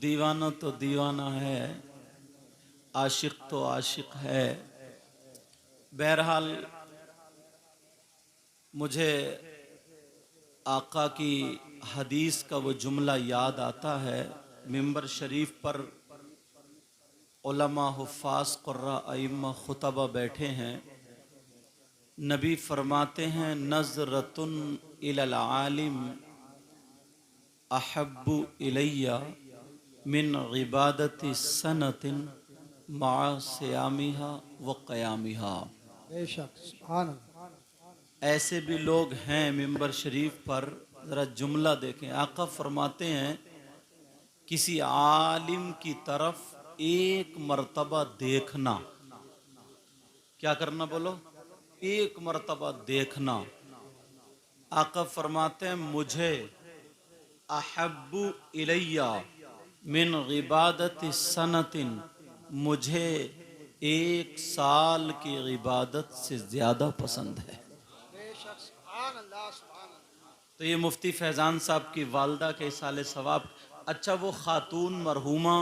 دیوانہ تو دیوانہ ہے، عاشق تو عاشق ہے۔ بہرحال مجھے آقا کی حدیث کا وہ جملہ یاد آتا ہے۔ ممبر شریف پر علماء، حفاظ، قراء، ائمہ، خطبہ بیٹھے ہیں۔ نبی فرماتے ہیں نظرۃ الی العالم احب الی من عبادت سنۃ مع صیامها و قیامها۔ بے شک، سبحان اللہ۔ ایسے بھی لوگ ہیں ممبر شریف پر، ذرا جملہ دیکھیں۔ آقا فرماتے ہیں کسی عالم کی طرف ایک مرتبہ دیکھنا، کیا کرنا بولو؟ ایک مرتبہ دیکھنا۔ آقا فرماتے ہیں مجھے احب الیہ من عبادت سنۃ، مجھے ایک سال کی عبادت سے زیادہ پسند ہے۔ بے شک، سبحان اللہ، سبحان اللہ۔ تو یہ مفتی فیضان صاحب کی والدہ کے اصال ثواب۔ اچھا وہ خاتون مرحومہ،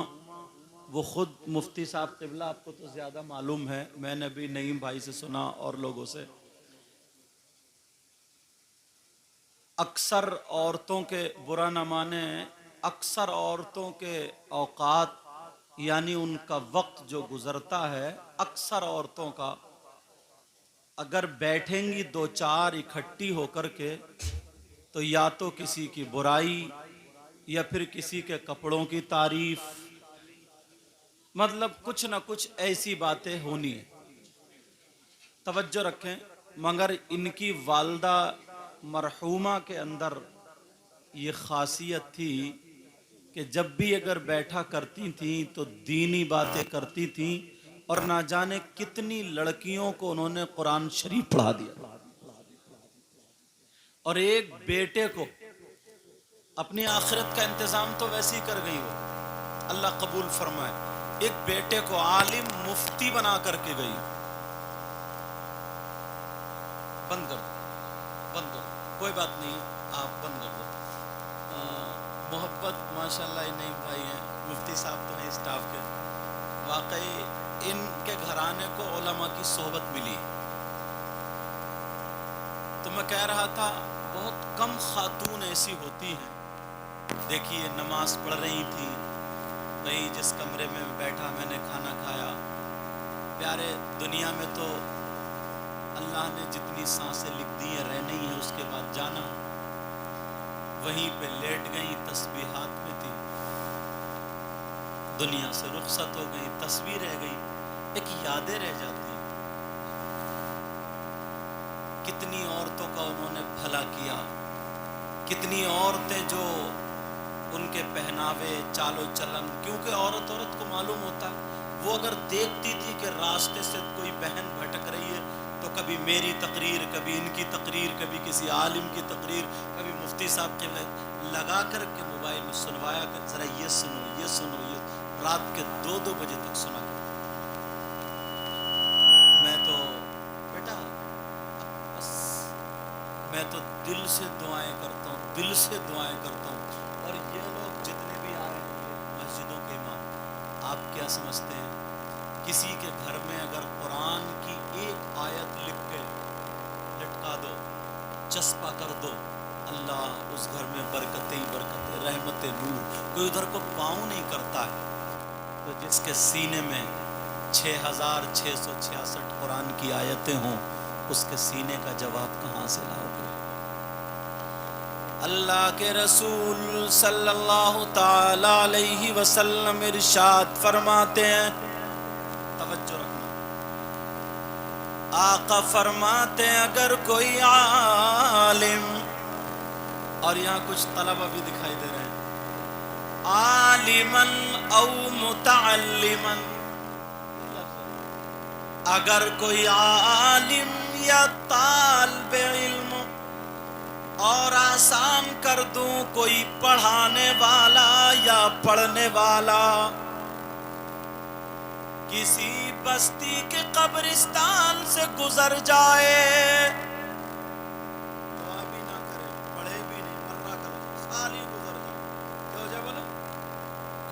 وہ خود مفتی صاحب قبلہ آپ کو تو زیادہ معلوم ہے، میں نے بھی نعیم بھائی سے سنا اور لوگوں سے، اکثر عورتوں کے، برا نہ مانیں، اکثر عورتوں کے اوقات یعنی ان کا وقت جو گزرتا ہے، اکثر عورتوں کا، اگر بیٹھیں گی دو چار اکٹھی ہو کر کے تو یا تو کسی کی برائی یا پھر کسی کے کپڑوں کی تعریف، مطلب کچھ نہ کچھ ایسی باتیں ہونی ہیں۔ توجہ رکھیں، مگر ان کی والدہ مرحومہ کے اندر یہ خاصیت تھی کہ جب بھی اگر بیٹھا کرتی تھیں تو دینی باتیں کرتی تھیں، اور نہ جانے کتنی لڑکیوں کو انہوں نے قرآن شریف پڑھا دیا، اور ایک بیٹے کو، اپنی آخرت کا انتظام تو ویسے ہی کر گئی وہ، اللہ قبول فرمائے، ایک بیٹے کو عالم مفتی بنا کر کے گئی۔ بند کر دو، بند کر دو، کوئی بات نہیں، آپ بند کر دو۔ محبت ماشاءاللہ نہیں بھائی ہیں، مفتی صاحب تو ہیں اسٹاف کے، واقعی ان کے گھرانے کو علماء کی صحبت ملی۔ تو میں کہہ رہا تھا بہت کم خاتون ایسی ہوتی ہیں، دیکھیے نماز پڑھ رہی تھی، کہیں جس کمرے میں بیٹھا میں نے کھانا کھایا، پیارے دنیا میں تو اللہ نے جتنی سانسیں لکھ دی ہیں رہنا ہی ہے، اس کے بعد جانا، وہیں پہ لیٹ گئی، تسبیحات میں تھی، دنیا سے رخصت ہو گئی، تصویر رہ گئی، ایک یادیں رہ جاتی ہیں۔ کتنی عورتوں کا انہوں نے بھلا کیا، کتنی عورتیں جو ان کے پہناوے، چال و چلن، کیونکہ عورت کو معلوم ہوتا ہے، وہ اگر دیکھتی تھی کہ راستے سے کوئی بہن بھٹک رہی ہے تو کبھی میری تقریر، کبھی ان کی تقریر، کبھی کسی عالم کی تقریر، کبھی مفتی صاحب کے لگا کر کے موبائل میں سنوایا کہ ذرا یہ سنو، یہ سنو، یہ رات کے 2 بجے تک سنا۔ میں تو بیٹا بس، میں تو دل سے دعائیں کرتا ہوں، دل سے دعائیں کرتا ہوں۔ اور یہ لوگ جتنے بھی آئے ہیں مسجدوں کے امام، آپ کیا سمجھتے ہیں کسی کے گھر میں اگر قرآن کی ایک آیت لکھ کے لٹکا دو، چسپا کر دو، اللہ اس گھر میں برکتیں ہی برکتیں، رحمت نور، کوئی ادھر کو پاؤں نہیں کرتا ہے۔ تو جس کے سینے میں 6666 قرآن کی آیتیں ہوں، اس کے سینے کا جواب کہاں سے لاؤ گے؟ اللہ کے رسول صلی اللہ تعالی علیہ وسلم ارشاد فرماتے ہیں، توجہ رکھنا، آقا فرماتے ہیں اگر کوئی عالم، اور یہاں کچھ طلبہ بھی دکھائی دے رہے ہیں، عالماً او متعلماً، اگر کوئی عالم یا طالب علم، اور آسان کر دوں کوئی پڑھانے والا یا پڑھنے والا، کسی بستی کے قبرستان سے گزر جائے، دعا بھی نہ کرے، پڑھے بھی نہیں، مرہ کرے، خالی گزر جائے، کیا ہو جائے بولے؟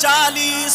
40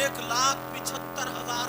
1,75,000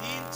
3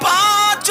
5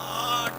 8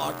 8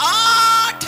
8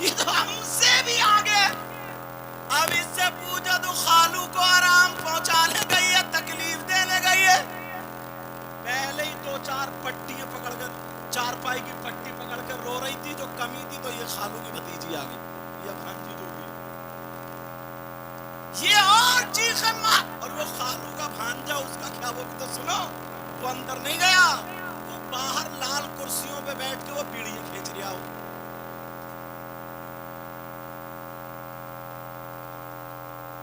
یہ تو ہم سے بھی آگے. اب اس سے پوچھا تو خالو کو آرام پہنچانے گئی ہے, تکلیف دینے گئی ہے. پہلے ہی 2-4 پٹیاں پکڑ کر, چارپائی کی پٹی پکڑ کر رو رہی تھی, جو کمی تھی تو یہ خالو کی بھتیجی آ گئی, یہ بھانجی جو بھی, یہ اور چیخیں ماں. اور وہ خالو کا بھانجا, اس کا کیا, وہ بھی تو سنو, وہ اندر نہیں گیا, وہ باہر لال کرسیوں پہ بیٹھ کے وہ بیڑیاں کھینچ رہا ہو.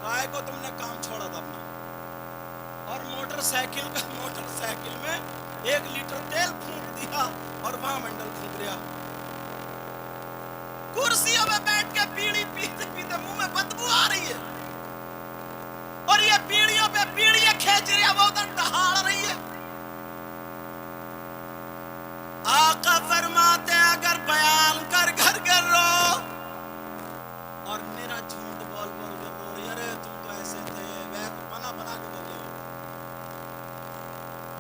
کائے کو تم نے کام چھوڑا تھا اپنا, اور موٹر سائیکل میں 1 لیٹر تیل پھونک دیا اور وہاں منڈل پھونک رہا. کرسیوں میں بیٹھ کے بیڑی پیتے پیتے منہ میں بدبو آ رہی ہے, اور یہ بیڑیوں پہ بیڑیاں کھینچ رہی ہے, وہ ادھر دہاڑ رہی ہے. آقا فرماتے ہیں اگر بیان کر کر کے رو, اور میرا جھوٹ بول بول کر رو رہی ہے, ارے تم تو ایسے تھے, بنا بنا کے بول رہے ہو.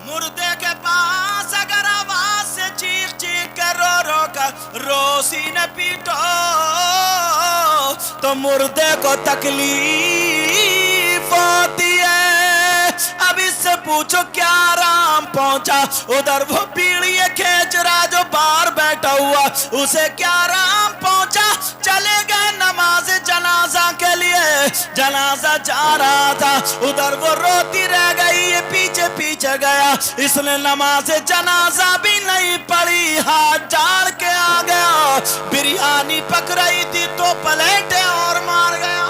مردے کے پاس اگر آواز سے چیخ چیخ کر رو رو کر روسی نہ پیٹو تو مردے کو تکلیف ہوتی ہے. اب اس سے پوچھو کیا آرام پہنچا, ادھر وہ بیڑیاں کھینچ رہا جو باہر بیٹھا ہوا, اسے کیا آرام پہنچا. چلے گئے نماز جنازہ کے لیے, جنازہ جا رہا تھا, ادھر وہ روتی رہ گئی, یہ پیچھے پیچھے گیا, اس نے نماز جنازہ بھی نہیں پڑھی, ہاتھ جاڑ کے آ گیا. بریانی پک رہی تھی تو پلیٹیں اور مار گیا.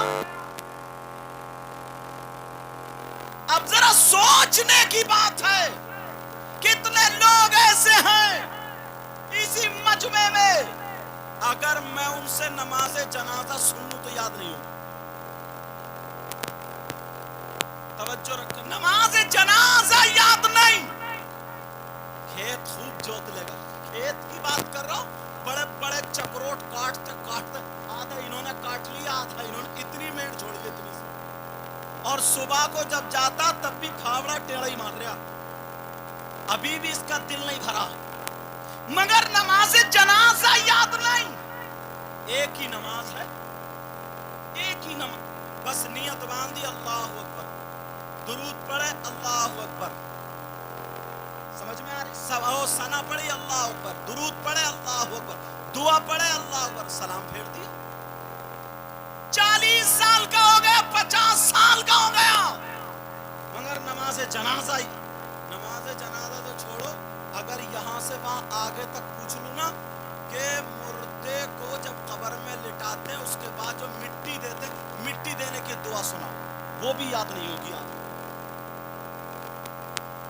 اب ذرا سوچنے کی بات ہے, کتنے لوگ ایسے ہیں اسی مجمع میں, اگر میں ان سے نماز جنازہ سن لوں تو یاد نہیں ہو. توجہ رکھیں, نماز جنازہ یاد نہیں. کھیت خوب جوت لے گا, کھیت کی بات کر رہا ہوں, بڑے بڑے چکروٹ کاٹتے کاٹتے, آدھا انہوں نے کاٹ لیا, آدھا انہوں نے, اتنی میڑ چھوڑی اتنی سی, اور صبح کو جب جاتا تب بھی پھاوڑا ٹیڑا ہی مار رہا, ابھی بھی اس کا دل نہیں بھرا. مگر نماز جنازہ یاد نہیں. ایک ہی نماز ہے, ایک ہی نماز, بس نیت باندھی, اللہ اکبر, درود پڑھے, اللہ اکبر, سمجھ میں آ رہی, ثنا پڑھی, اللہ اکبر, درود پڑھے, اللہ اکبر, دعا پڑھے, اللہ اکبر, سلام پھیر دیا. 40 سال کا ہو گیا, 50 سال کا ہو گیا, مگر نماز جنازہ ہی. نماز جنازہ تو چھوڑو, اگر یہاں سے وہاں آگے تک پوچھ لوں نا کہ مردے کو جب قبر میں لٹاتے ہیں اس کے بعد جو مٹی دیتے, مٹی دینے کی دعا سنا, وہ بھی یاد نہیں ہوگی. آپ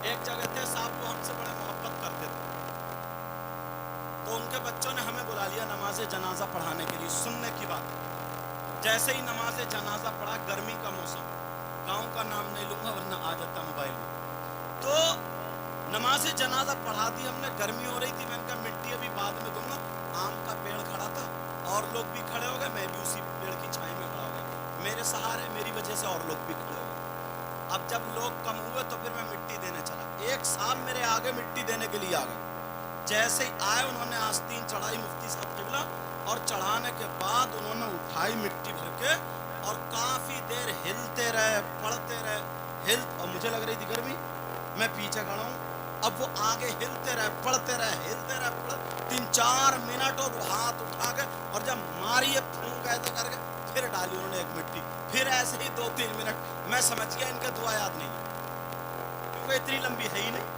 ایک جگہ تھے, صاحب کو ہم سے بڑے محبت کرتے تھے, تو ان کے بچوں نے ہمیں بلا لیا نماز جنازہ پڑھانے کے لیے. سننے کی بات, جیسے ہی نماز جنازہ پڑھا, گرمی کا موسم, گاؤں کا نام نہیں لوں گا ورنہ آ جاتا موبائل میں, تو نماز جنازہ پڑھا دی ہم نے. گرمی ہو رہی تھی, میں نے کہا مٹی ابھی بعد میں دوں گا. آم کا پیڑ کھڑا تھا, اور لوگ بھی کھڑے ہو گئے, میں بھی اسی پیڑ کی چھائی میں کھڑا ہو گیا, میرے سہارے, میری وجہ سے اور لوگ بھی کھڑے ہو گئے. اب جب لوگ کم ہوئے تو پھر میں مٹی دینے چلا. ایک صاحب میرے آگے مٹی دینے کے لیے آ گئے, جیسے ہی آئے انہوں نے آستین چڑھائی, مفتی صاحب قبلہ, اور چڑھانے کے بعد انہوں نے اٹھائی مٹی بھر کے, اور کافی دیر ہلتے رہے, پڑھتے رہے, اور مجھے لگ رہی تھی گرمی, میں پیچھے کھڑا ہوں. اب وہ آگے ہلتے رہے, پڑھتے رہے, ہلتے رہے, 3-4 منٹ, اور ہاتھ اٹھا کے, اور جب ماری ہے پھونک ایسا کر کے, پھر ڈالی انہوں نے ایک مٹی, پھر ایسے ہی 2-3 منٹ. میں سمجھ گیا ان کا دعا یاد نہیں, کیونکہ اتنی لمبی ہے ہی نہیں.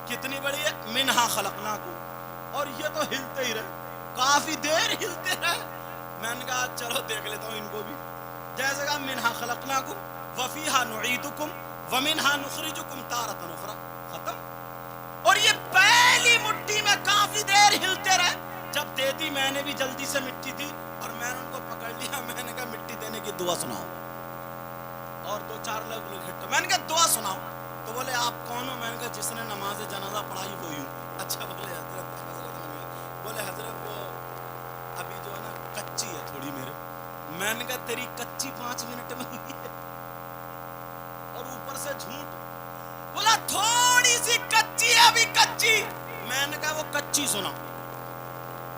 کتنی بڑی ہے, منہا خلقناکم, اور یہ تو ہلتے ہی رہے, کافی دیر ہلتے رہے. میں نے کہا چلو دیکھ لیتا ہوں ان کو بھی. جیسے کہا منہا خلقناکم وفیہا نعیدکم ومنہا نخرجکم تارۃ اخری, ختم. اور یہ پہلی مٹی میں کافی دیر ہلتے رہے. جب دے دی, میں نے بھی جلدی سے مٹی دی, اور میں نے ان کو پکڑ لیا. میں نے کہا مٹی دینے کی دعا سناؤ, اور 2-4 لوگ ہٹے. میں نے کہا دعا سناؤ, تو بولے آپ کون ہو؟ میں نے کہا جس نے نماز جنازہ پڑھائی وہی ہوں. اچھا, بولے حضرت, بولے حضرت وہ ابھی جو ہے نا کچی ہے تھوڑی میرے. میں نے کہا تیری کچی 5 منٹ میں ہوئی ہے, اور اوپر سے جھوٹ. بولا تھوڑی سی کچی ہے, ابھی کچی. میں نے کہا وہ کچی سنا.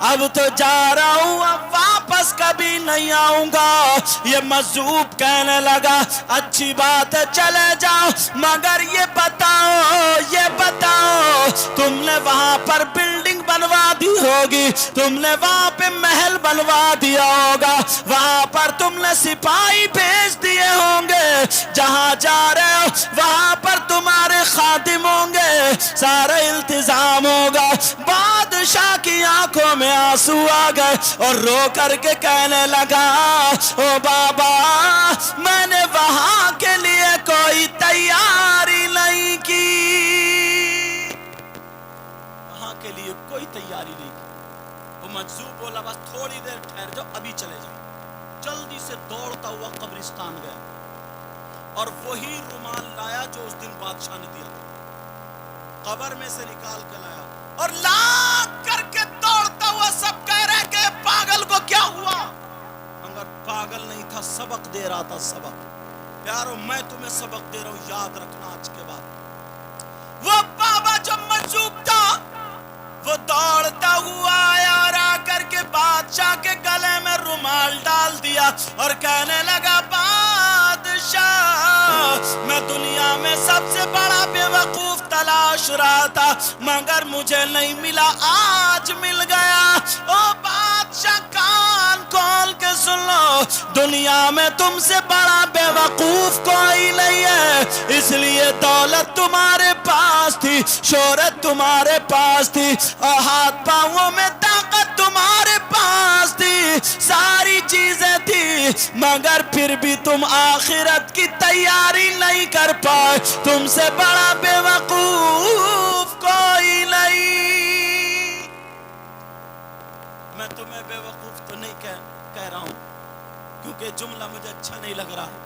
اب تو جا رہا ہوں اب واپس کبھی نہیں آؤں گا. یہ مجذوب کہنے لگا اچھی بات ہے چلے جاؤ مگر یہ بتاؤ تم نے وہاں پر بلڈنگ بنوا دی ہوگی, تم نے وہاں پہ محل بنوا دیا ہوگا, وہاں پر تم نے سپاہی بھیج دیے ہوں گے, جہاں جا رہے ہو وہاں پر تمہارے خادم ہوں گے, سارا التزام ہوگا. بادشاہ کی آنکھوں میں آنسو آ گئے اور رو کر کے کہنے لگا او بابا میں نے وہاں کے لیے کوئی تیاری نہیں کی, وہاں کے لیے کوئی تیاری نہیں کی. وہ مجذوب بولا بس تھوڑی دیر ٹھہر جاؤ ابھی چلے جاؤ. جلدی سے دوڑتا ہوا قبرستان گیا اور وہی رومال لایا جو اس دن بادشاہ نے دیا تھا, قبر میں سے نکال کے لایا اور لا کر کے دوڑتا ہوا سب کہہ رہے کہ پاگل کو کیا ہوا, مگر پاگل نہیں تھا, سبق دے رہا تھا. سبق پیارو میں تمہیں سبق دے رہا ہوں, یاد رکھنا آج کے بعد. وہ بابا جو مجذوب تھا وہ دوڑتا ہوا آیا اور آ کر کے بادشاہ کے گلے میں رومال ڈال دیا اور کہنے لگا بادشاہ میں دنیا میں سب سے بڑا بے وقوف تلاش رہا تھا مگر مجھے نہیں ملا, آج مل گیا. او بادشاہ کان کھول کے سن لو, دنیا میں تم سے بڑا بے وقوف کوئی نہیں ہے, اس لیے دولت تمہارے پاس تھی, شہرت تمہارے پاس تھی, اور ہاتھ پاؤں میں طاقت تمہارے پاس تھی, ساری چیزیں تھی, مگر پھر بھی تم آخرت کی تیاری نہیں کر پائے. تم سے بڑا بے وقوف کوئی نہیں. میں تمہیں بے وقوف تو نہیں کہہ رہا ہوں کیونکہ جملہ مجھے اچھا نہیں لگ رہا ہے,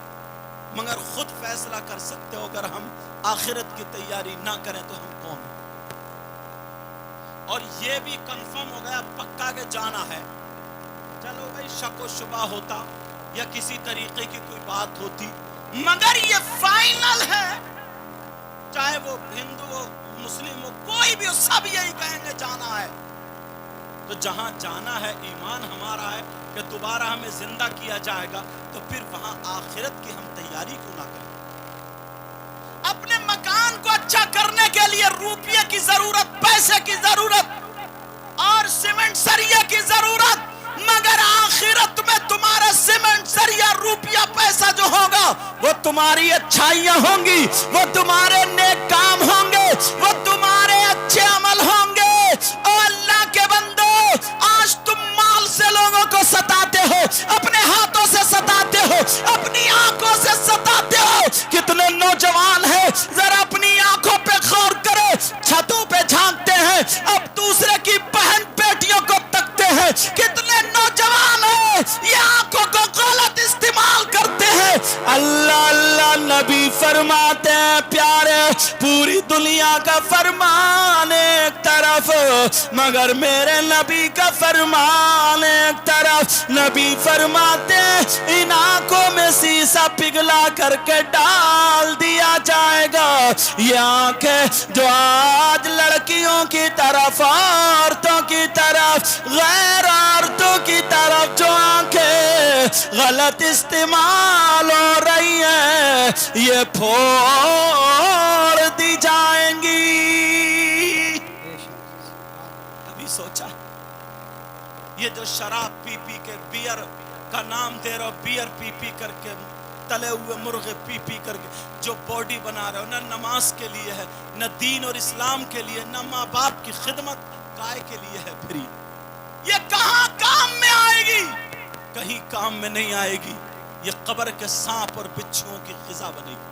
مگر خود فیصلہ کر سکتے ہو اگر ہم آخرت کی تیاری نہ کریں تو ہم کون ہیں. اور یہ بھی کنفرم ہو گیا پکا کہ جانا ہے. چلو بھائی شک و شبہ ہوتا یا کسی طریقے کی کوئی بات ہوتی, مگر یہ فائنل ہے, چاہے وہ ہندو ہو مسلم ہو کوئی بھی ہو, سب یہی کہیں گے جانا ہے. تو جہاں جانا ہے ایمان ہمارا ہے کہ دوبارہ ہمیں زندہ کیا جائے گا, تو پھر وہاں آخرت کی ہم تیاری کیوں نہ کریں. اپنے مکان کو اچھا کرنے کے لیے روپیے کی ضرورت, پیسے کی ضرورت اور سیمنٹ سریے کی ضرورت, مگر آخرت میں تمہارا سیمنٹ سریا روپیہ پیسہ جو ہوگا وہ تمہاری اچھائیاں ہوں گی, وہ تمہارے نیک کام ہوں گے, وہ تمہارے اچھے عمل ہوں گے. او اللہ کے بندو, آج تم مال سے لوگوں کو ستاتے ہو, اپنے ہاتھوں سے ستاتے ہو, اپنی آنکھوں سے ستاتے ہو. کتنے نوجوان ہیں ذرا اپنی آنکھوں پہ غور کرو, چھتوں پہ جھانکتے ہیں, اب دوسرے کی بہن بیٹیوں کو تکتے ہیں. کتنے نوجوان ہیں یہ آنکھوں کو غلط استعمال کرتے ہیں. اللہ اللہ نبی فرماتے ہیں پیارے, پوری دنیا کا فرمان ایک طرف مگر میرے نبی کا فرمان ایک طرف. نبی فرماتے ہیں ان آنکھوں میں سیسا پگھلا کر کے ڈال دیا جائے گا. یہ آنکھیں جو آج لڑکیوں کی طرف, عورتوں کی طرف, غیر عورتوں کی طرف جو آنکھیں غلط استعمال ہو رہی ہیں, یہ پھوڑ دی جائیں گی. کبھی سوچا یہ جو شراب پی پی کے, بیئر کا نام دے رہا ہو, بیئر پی پی کر کے, تلے ہوئے مرغے پی پی کر کے جو باڈی بنا رہے ہو, نہ نماز کے لیے ہے, نہ دین اور اسلام کے لیے, نہ ماں باپ کی خدمت گائے کے لیے ہے پھری, یہ کہاں کام میں آئے گی؟ کہیں کام میں نہیں آئے گی. یہ قبر کے سانپ اور بچھوؤں کی غذا بنے گی.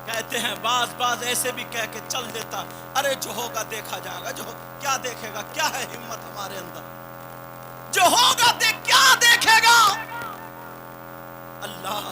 کہتے ہیں بعض ایسے بھی کہہ کے چل دیتا, ارے جو ہوگا دیکھا جائے گا. جو کیا دیکھے گا؟ کیا ہے ہمت ہمارے اندر؟ جو ہوگا کیا دیکھے گا؟ اللہ,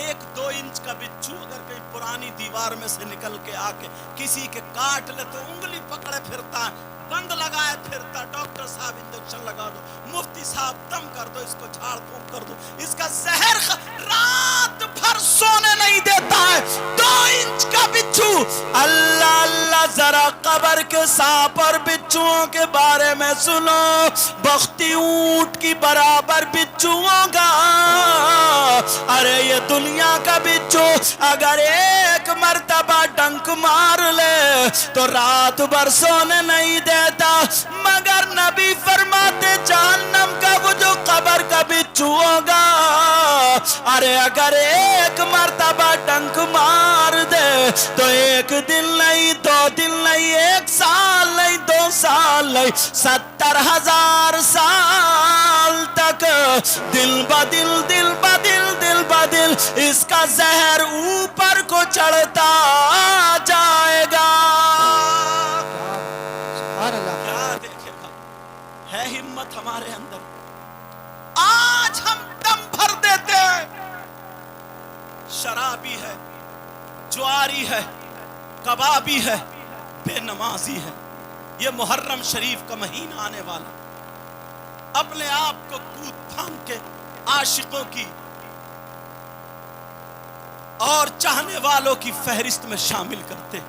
1-2 انچ کا بچھو اگر کہیں پرانی دیوار میں سے نکل کے آ کے کسی کے کاٹ لے تو انگلی پکڑے پھرتا ہے, بند لگائے پھرتا, ڈاکٹر صاحب انجیکشن لگا دو, مفتی صاحب دم کر دو, اس کو جھاڑ پھونک کر دو, اس کا زہر رات بھر سونے نہیں دیتا ہے. 2 انچ کا بچھو. اللہ اللہ ذرا برابر کے سانپ اور بچھوؤں کے بارے میں سنو، بختی اونٹ کی برابر بچھو ہوگا۔ ارے یہ دنیا کا بچھو اگر ایک مرتبہ ڈنک مار لے تو رات بھر سونے نہیں دیتا، مگر نبی فرماتے جہنم کا وہ جو قبر کا بچھو ہوگا، ارے اگر ایک مرتبہ ڈنک مار دے تو ایک دن نہیں، 2 دن نہیں، 1 سال نہیں، 2 سال نہیں، 70,000 سال تک دل بدل دل بدل دل بدل اس کا زہر اوپر کو چڑھتا جائے گا۔ سبحان اللہ۔ کیا دیکھے گا، ہے ہمت ہمارے اندر؟ آج ہم دم بھر دیتے ہیں، شرابی ہے، جواری ہے، کبابی ہے، بے نمازی ہے۔ یہ محرم شریف کا مہینہ آنے والا، اپنے آپ کو کود تھام کے عاشقوں کی اور چاہنے والوں کی فہرست میں شامل کرتے۔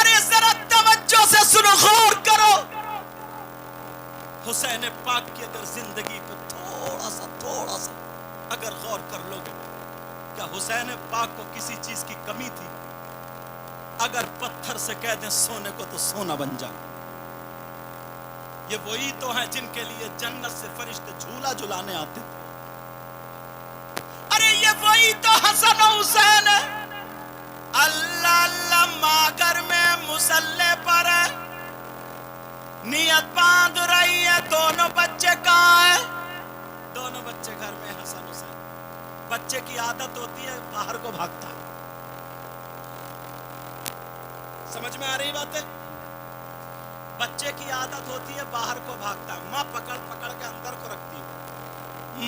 ارے ذرا توجہ سے سنو، غور کرو، حسین پاک کی اگر زندگی پہ تھوڑا سا اگر غور کر لو گے، کیا حسین پاک کو کسی چیز کی کمی تھی؟ اگر پتھر سے کہہ دیں سونے کو تو سونا بن جائے۔ یہ وہی تو ہیں جن کے لیے جنت سے فرشتے جھولا جھلانے آتے تھے۔ ارے یہ وہی تو حسن و حسین ہے، اللہ اللہ ماگر میں مسلح پر ہے، نیت باندھ رہی ہے، دونوں بچے کہاں ہیں؟ دونوں بچے گھر میں، حسن حسین۔ بچے کی عادت ہوتی ہے باہر کو بھاگتا ہے، سمجھ میں آ رہی بات ہے؟ بچے کی عادت ہوتی ہے باہر کو بھاگتا ہے، ماں پکڑ کے اندر کو رکھتی ہے۔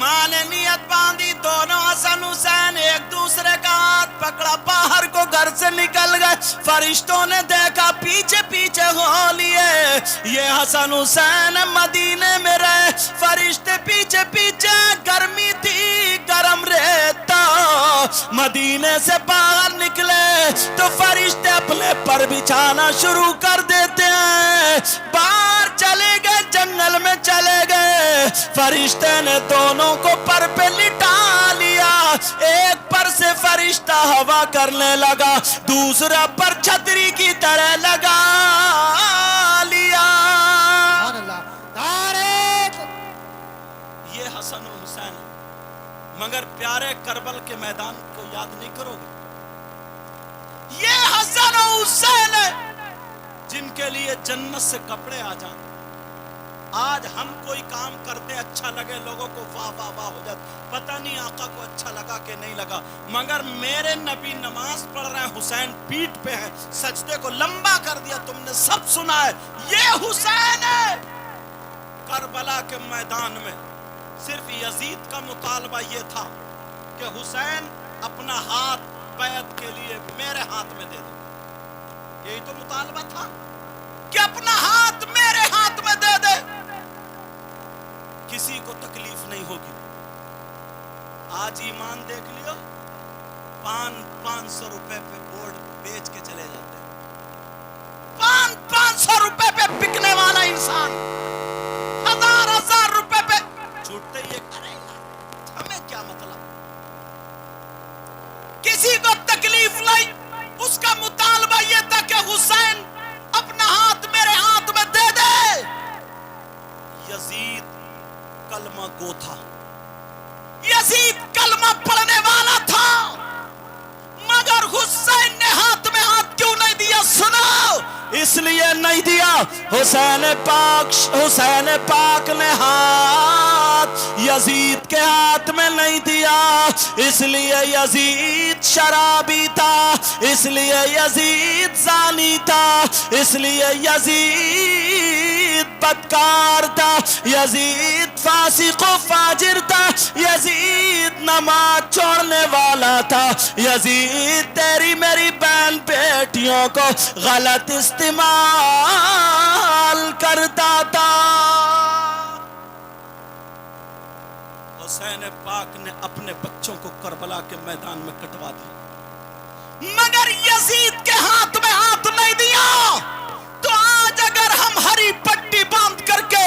ماں نے نیت باندھی، دونوں حسن حسین ایک دوسرے کا ہاتھ پکڑا، باہر کو گھر سے نکل گئے۔ فرشتوں نے دیکھا پیچھے پیچھے ہو لیے، یہ حسن حسین مدینے میں رہے، فرشتے پیچھے پیچھے، گرمی تھی، گرم رہتا، مدینے سے باہر نکلے تو فرشتے اپنے پر بچھانا شروع کر دیتے ہیں۔ باہر چلے گئے، جنگل میں چلے گئے، فرشتے نے دونوں کو پر پہ لٹا لیا، ایک پر سے فرشتہ ہوا کرنے لگا، دوسرا پر چھتری کی طرح لگا لیا۔ سبحان اللہ۔ نعرہ یہ حسن و حسین، مگر پیارے کربل کے میدان کو یاد نہیں کرو گے؟ یہ حسن و حسین ہے جن کے لیے جنت سے کپڑے آ جائیں۔ آج ہم کوئی کام کرتے اچھا لگے، لوگوں کو واہ واہ واہ ہو جاتا، پتہ نہیں آقا کو اچھا لگا کہ نہیں لگا، مگر میرے نبی نماز پڑھ رہے ہیں، حسین پیٹھ پہ ہیں، سجدے کو لمبا کر دیا، تم نے سب سنا ہے، یہ حسین ہے۔ کربلا کے میدان میں صرف یزید کا مطالبہ یہ تھا کہ حسین اپنا ہاتھ بیعت کے لیے میرے ہاتھ میں دے دے، یہی تو مطالبہ تھا کہ اپنا ہاتھ میرے ہاتھ میں دے دے، کسی کو تکلیف نہیں ہوگی۔ آج ایمان دیکھ لیو، 500 روپے پہ بورڈ بیچ کے چلے جاتے ہیں، 500 روپے پہ بکنے والا انسان 1000 روپے پہ چھوٹتے ہی کرے گا، ہمیں کیا مطلب؟ کسی کو تکلیف نہیں، اس کا مطالبہ یہ تھا کہ حسین اپنا ہاتھ میرے ہاتھ میں دے دے۔ یزید کلمہ گو تھا، یزید کلمہ پڑھنے والا تھا، مگر حسین نے ہاتھ میں ہاتھ کیوں نہیں دیا؟ سنو، اس لیے نہیں دیا، حسین پاک نے ہاتھ یزید کے ہاتھ میں نہیں دیا، اس لیے یزید شرابی تھا، اس لیے یزید زانی تھا، اس لیے یزید بدکار تھا، یزید فاسق و فاجر تھا، یزید نماز چھوڑنے والا تھا، یزید تیری میری بہن بیٹیوں کو غلط استعمال کرتا تھا۔ حسین پاک نے اپنے بچوں کو کربلا کے میدان میں کٹوا دیا، مگر یزید کے ہاتھ میں ہاتھ نہیں نہیں دیا تو آج اگر ہم ہری پٹی باندھ کر کے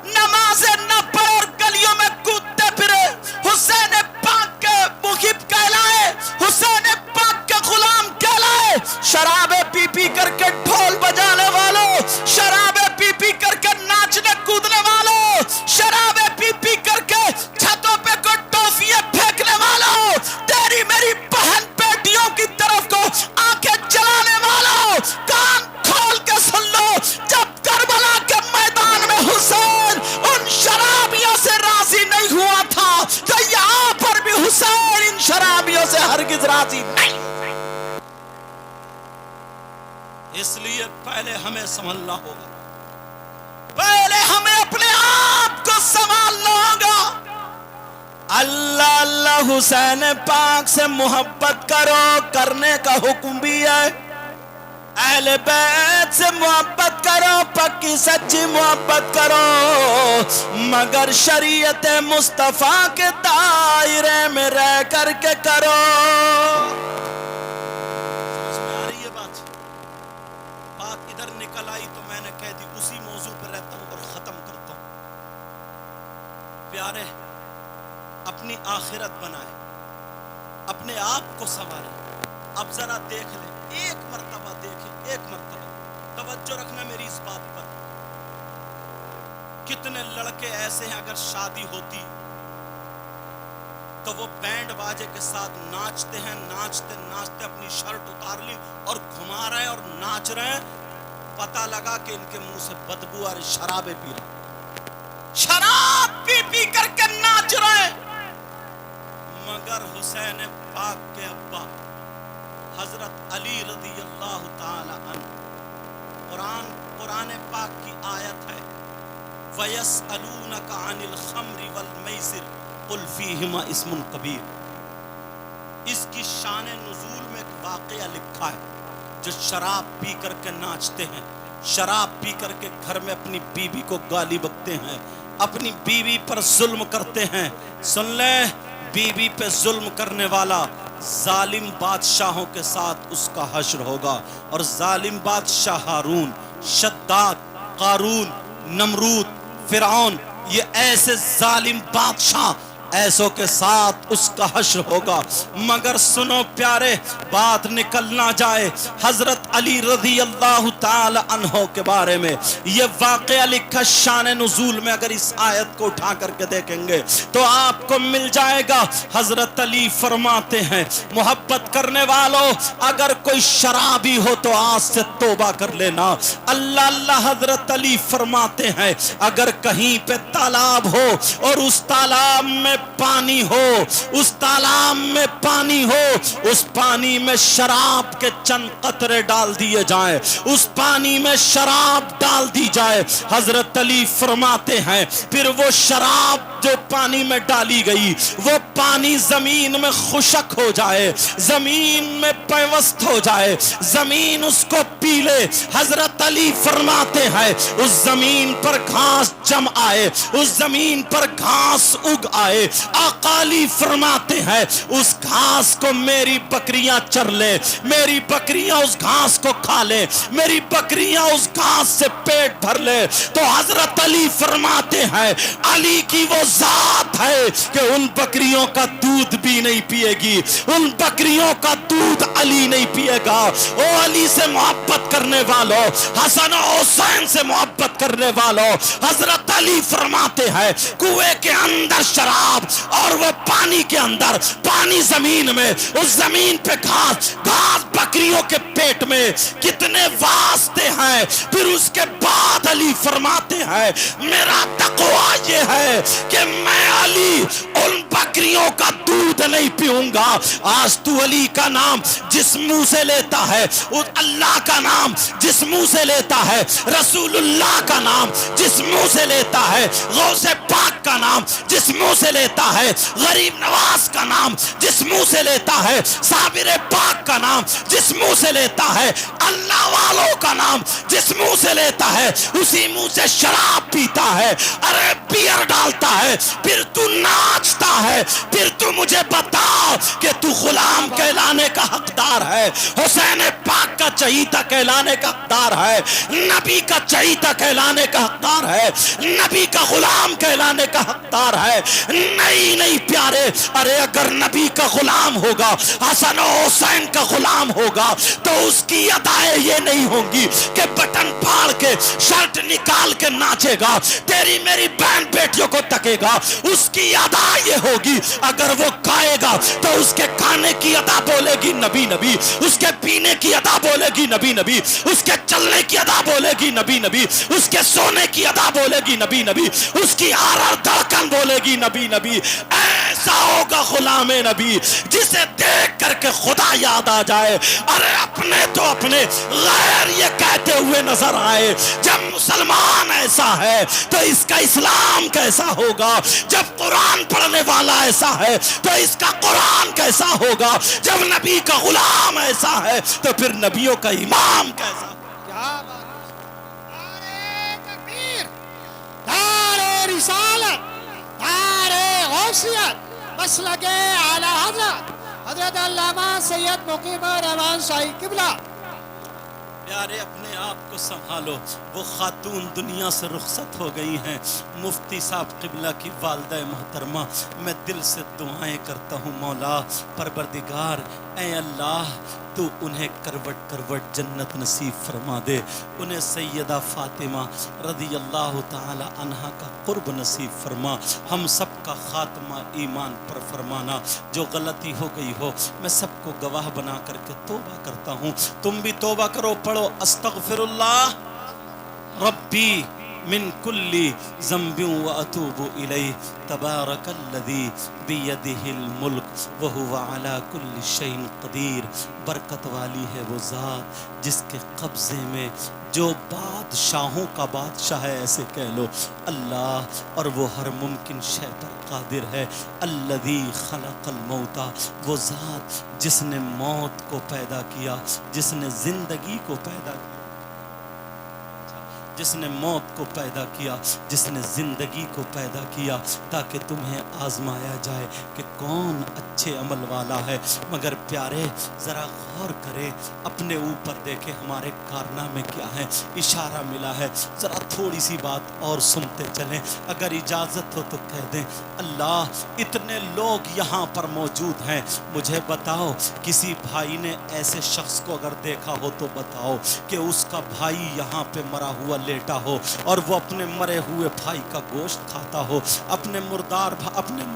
نمازیں نہ پڑھ اور گلیوں میں کودتے پھرے، حسین پاک کے محب کہلائے، حسین پاک کے غلام کہلائے، شرابیں پی پی کر کے ڈھول بجانے والوں، شرابیں پی پی کر کے ناچنے کودنے والوں، شرابیں پی پی کر کے چھتوں پہ کو ٹافیاں پھینکنے والوں، تیری میری بہن بیٹیوں کی طرف کو آنکھیں چلانے والوں، کان کھول کے سن لو، جب کربلا کے میدان میں حسین ان شرابیوں سے راضی نہیں ہوا تھا تو یہاں پر بھی حسین ان شرابیوں سے ہرگز راضی نہیں۔ اس لیے پہلے ہمیں سنبھلنا ہوگا، پہلے ہمیں اپنے آپ کو سنبھالنا ہوگا۔ اللہ اللہ حسین پاک سے محبت کرو، کرنے کا حکم بھی ہے۔ اہل بیت سے محبت کرو، پکی سچی محبت کرو، مگر شریعت مصطفیٰ کے دائرے میں رہ کر کے کرو۔ سمجھ میں آ رہی ہے بات؟ بات ادھر نکل آئی تو میں نے کہہ دی، اسی موضوع پر رہتا ہوں اور ختم کرتا ہوں۔ پیارے، اپنی آخرت بنائے، اپنے آپ کو سنوارے۔ اب ذرا دیکھ لیں، ایک مرتبہ دیکھیں، ایک مرتبہ توجہ رکھنا میری اس بات پر۔ کتنے لڑکے ایسے ہیں اگر شادی ہوتی تو وہ بینڈ باجے کے ساتھ ناچتے ہیں، ناچتے ناچتے اپنی شرٹ اتار لی اور گھما رہے ہیں اور ناچ رہے ہیں، پتہ لگا کہ ان کے منہ سے بدبو آ رہی، شرابیں پی رہے ہیں، شراب پی پی کر کے ناچ رہے ہیں۔ مگر حسین پاک کے ابا حضرت علی رضی اللہ تعالی عنہ، قرآن پاک کی آیت ہے، وَيَسْأَلُونَكَ عَنِ الْخَمْرِ وَالْمَيْسِرِ قُلْ فِيهِمَا اسْمٌ کبیر۔ اس کی شان نزول میں ایک واقعہ لکھا ہے، جو شراب پی کر کے ناچتے ہیں، شراب پی کر کے گھر میں اپنی بیوی کو گالی بکتے ہیں، اپنی بیوی پر ظلم کرتے ہیں۔ سن لیں، بیوی پہ ظلم کرنے والا ظالم بادشاہوں کے ساتھ اس کا حشر ہوگا، اور ظالم بادشاہ ہارون، شداد، قارون، نمرود، فرعون، یہ ایسے ظالم بادشاہ ایسوں کے ساتھ اس کا حشر ہوگا۔ مگر سنو پیارے، بات نکل نہ جائے، حضرت علی رضی اللہ تعالی عنہ کے بارے میں یہ واقعہ لکھا شان نزول میں، اگر اس آیت کو اٹھا کر کے دیکھیں گے تو آپ کو مل جائے گا۔ حضرت علی فرماتے ہیں، محبت کرنے والوں اگر کوئی شرابی ہو تو آج سے توبہ کر لینا۔ اللہ اللہ حضرت علی فرماتے ہیں، اگر کہیں پہ تالاب ہو اور اس تالاب میں پانی ہو، اس تالاب میں پانی ہو، اس پانی میں شراب کے چند قطرے ڈال دیے جائیں، اس پانی میں شراب ڈال دی جائے، حضرت علی فرماتے ہیں پھر وہ شراب جو پانی میں ڈالی گئی وہ پانی زمین میں خشک ہو جائے، زمین میں پیوست ہو جائے، زمین اس کو پی لے۔ حضرت علی فرماتے ہیں اس زمین پر گھاس جم آئے، اس زمین پر گھاس اگ آئے، آقا علی فرماتے ہیں اس گھاس کو میری بکریاں چر لے، میری بکریاں اس گھاس کو کھا لے، میری بکریاں اس گھاس سے پیٹ بھر لے۔ تو حضرت علی فرماتے ہیں علی کی وہ ذات ہے کہ ان بکریوں کا دودھ بھی نہیں پیے گی، ان بکریوں کا دودھ علی نہیں پیے گا۔ او علی سے محبت کرنے والوں، حسن و حسین سے محبت کرنے والوں، حضرت علی فرماتے ہیں کنویں کے اندر شراب اور وہ پانی کے اندر، پانی زمین میں، اس زمین پہ گھاس، گھاس بکریوں کے پیٹ میں، کتنے واسطے ہیں۔ پھر اس کے بعد علی فرماتے ہیں میرا تقویٰ یہ ہے کہ میں علی ان بکریوں کا دودھ نہیں پیوں گا۔ آج تو علی کا نام جس منہ سے لیتا ہے، اللہ کا نام جس منہ سے لیتا ہے، رسول اللہ کا نام جس منہ سے لیتا ہے، غوث پاک کا نام جس منہ سے لیتا ہے، غریب نواز کا نام جس منہ سے لیتا ہے، صابر پاک کا نام جس منہ سے لیتا ہے، اللہ والوں کا نام جس منہ سے لیتا ہے، اسی منہ سے شراب پیتا ہے، ارے بیئر ڈالتا ہے، پھر تو ناچتا ہے، پھر تو مجھے بتاؤ کہ تو غلام کہلانے کا حقدار ہے، حسین پاک کا چہیتا کہلانے کا حقدار ہے، نبی کا چہیتا کہلانے کا حقدار ہے، نبی کا غلام کہلانے کا حقدار ہے؟ نہیں پیارے، ارے اگر نبی کا غلام ہوگا، حسن و حسین کا غلام ہوگا، تو اس کی ادائیں یہ نہیں ہوں گی کہ بٹن پھاڑ کے شرٹ نکال کے ناچے گا، تیری میری بہن بیٹیوں کو تکے گا۔ اس کی ادا یہ ہوگی، اگر وہ کھائے گا تو اس کے کھانے کی ادا بولے گی نبی نبی، اس کے پینے کی ادا بولے گی نبی نبی، اس کے چلنے کی ادا بولے گی نبی نبی، اس کے سونے کی ادا بولے گی نبی نبی، اس کی ہر دھڑکن بولے گی نبی نبی۔ ایسا ہوگا غلام نبی جسے دیکھ کر کے خدا یاد آ جائے، ارے اپنے تو اپنے غیر یہ کہتے ہوئے نظر آئے۔ جب مسلمان ایسا ہے تو اس کا اسلام کیسا ہوگا؟ جب قرآن پڑھنے والا ایسا ہے تو اس کا قرآن کیسا ہوگا؟ جب نبی کا غلام ایسا ہے تو پھر نبیوں کا امام کیسا ہوگا؟ کیا بات ہے! نعرہ تکبیر، نعرہ رسالت، نعرہ غوثیت، مسلک اعلی حضرت علامہ سید مقیم الرحمان شاہی قبلہ۔ پیارے اپنے آپ کو سنبھالو، وہ خاتون دنیا سے رخصت ہو گئی ہیں، مفتی صاحب قبلہ کی والدہ محترمہ۔ میں دل سے دعائیں کرتا ہوں مولا پروردگار، اے اللہ تو انہیں کروٹ کروٹ جنت نصیب فرما دے، انہیں سیدہ فاطمہ رضی اللہ تعالی عنہا کا قرب نصیب فرما، ہم سب کا خاتمہ ایمان پر فرمانا۔ جو غلطی ہو گئی ہو میں سب کو گواہ بنا کر کے توبہ کرتا ہوں، تم بھی توبہ کرو، پڑھو استغفر اللہ ربی من کل ذنب واتوب الیہ، تبارک الذی بیدہ الملک وہو علی کل شیء قدیر۔ برکت والی ہے وہ ذات جس کے قبضے میں جو بادشاہوں کا بادشاہ ہے، ایسے کہہ لو اللہ، اور وہ ہر ممکن شے پر قادر ہے۔ الذی خلق الموت، وہ ذات جس نے موت کو پیدا کیا، جس نے زندگی کو پیدا کیا، جس نے موت کو پیدا کیا، جس نے زندگی کو پیدا کیا، تاکہ تمہیں آزمایا جائے کہ کون اچھے عمل والا ہے۔ مگر پیارے ذرا غور کریں، اپنے اوپر دیکھیں ہمارے کارنامے کیا ہیں، اشارہ ملا ہے، ذرا تھوڑی سی بات اور سنتے چلیں، اگر اجازت ہو تو کہہ دیں اللہ اتنے لوگ یہاں پر موجود ہیں، مجھے بتاؤ کسی بھائی نے ایسے شخص کو اگر دیکھا ہو تو بتاؤ کہ اس کا بھائی یہاں پہ مرا ہوا لیٹا ہو اور وہ اپنے مرے ہوئے بھائی کا گوشت کھاتا ہو، اپنے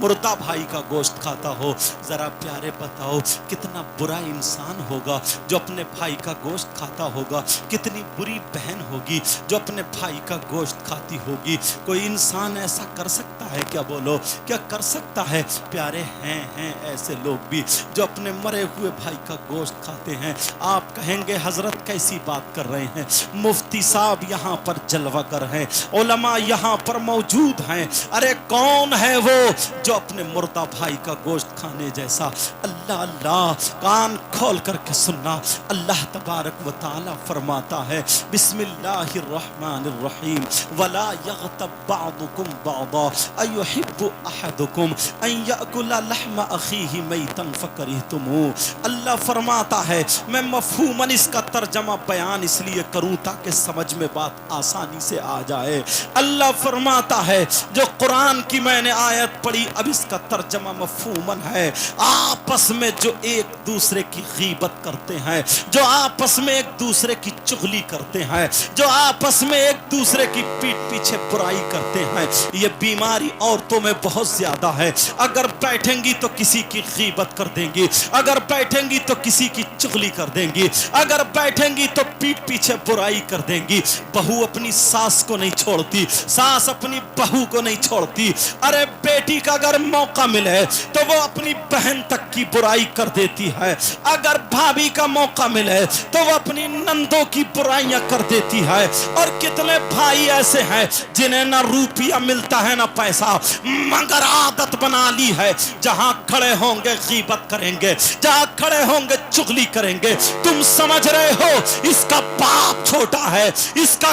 مردہ بھائی کا گوشت کھاتا ہو؟ ذرا پیارے بتاؤ کتنا برا انسان ہوگا جو اپنے بھائی کا گوشت کھاتا ہوگا، کتنی بری بہن ہوگی جو اپنے بھائی کا گوشت کھاتی ہوگی۔ کوئی انسان ایسا کر سکتا ہے کیا؟ بولو کیا کر سکتا ہے؟ پیارے ہیں ایسے لوگ بھی جو اپنے مرے ہوئے بھائی کا گوشت کھاتے ہیں۔ آپ کہیں گے حضرت کیسی بات کر رہے ہیں؟ مفتی صاحب یہاں پر جلوہ گر ہیں، علماء یہاں پر موجود ہیں، ارے کون ہے وہ جو اپنے مردہ بھائی کا گوشت کھانے جیسا؟ اللہ اللہ، کان کھول کر کے سننا، اللہ تبارک و تعالی فرماتا ہے بسم اللہ الرحمن الرحیم ولا یغتب بعضکم بعضا ایحب احدکم ان یأکل لحم اخیہ میتا فکرہتموہ۔ اللہ فرماتا ہے، میں مفہوماً اس کا ترجمہ بیان اس لیے کروں تاکہ سمجھ میں بات آسانی سے آ جائے۔ اللہ فرماتا ہے جو قرآن کی میں نے آیت پڑھی، اب اس کا ترجمہ مفہوماً ہے، آپس میں جو ایک دوسرے کی غیبت کرتے ہیں، جو آپس میں ایک دوسرے کی چغلی کرتے ہیں، جو آپس میں ایک دوسرے کی پیٹ پیچھے برائی کرتے ہیں، یہ بیماری عورتوں میں بہت زیادہ ہے۔ اگر بیٹھیں گی تو کسی کی غیبت کر دیں گی، اگر بیٹھیں گی تو کسی کی چغلی کر دیں گی، اگر بیٹھیں گی تو پیٹ پیچھے برائی کر دیں گی۔ بہو اپنی ساس کو نہیں چھوڑتی، ساس اپنی بہو کو نہیں چھوڑتی، ارے بیٹی کا اگر موقع ملے تو وہ اپنی بہن تک کی برائی کر دیتی ہے، اگر بھابھی کا موقع ملے تو وہ اپنی نندوں کی برائیاں کر دیتی ہے۔ اور کتنے بھائی ایسے ہیں جنہیں نہ روپیہ ملتا ہے نہ پیسہ، مگر عادت بنا لی ہے جہاں کھڑے ہوں گے غیبت کریں گے، جہاں کھڑے ہوں گے چغلی کریں گے۔ تم سمجھ رہے ہو اس کا باپ چھوٹا ہے، اس کا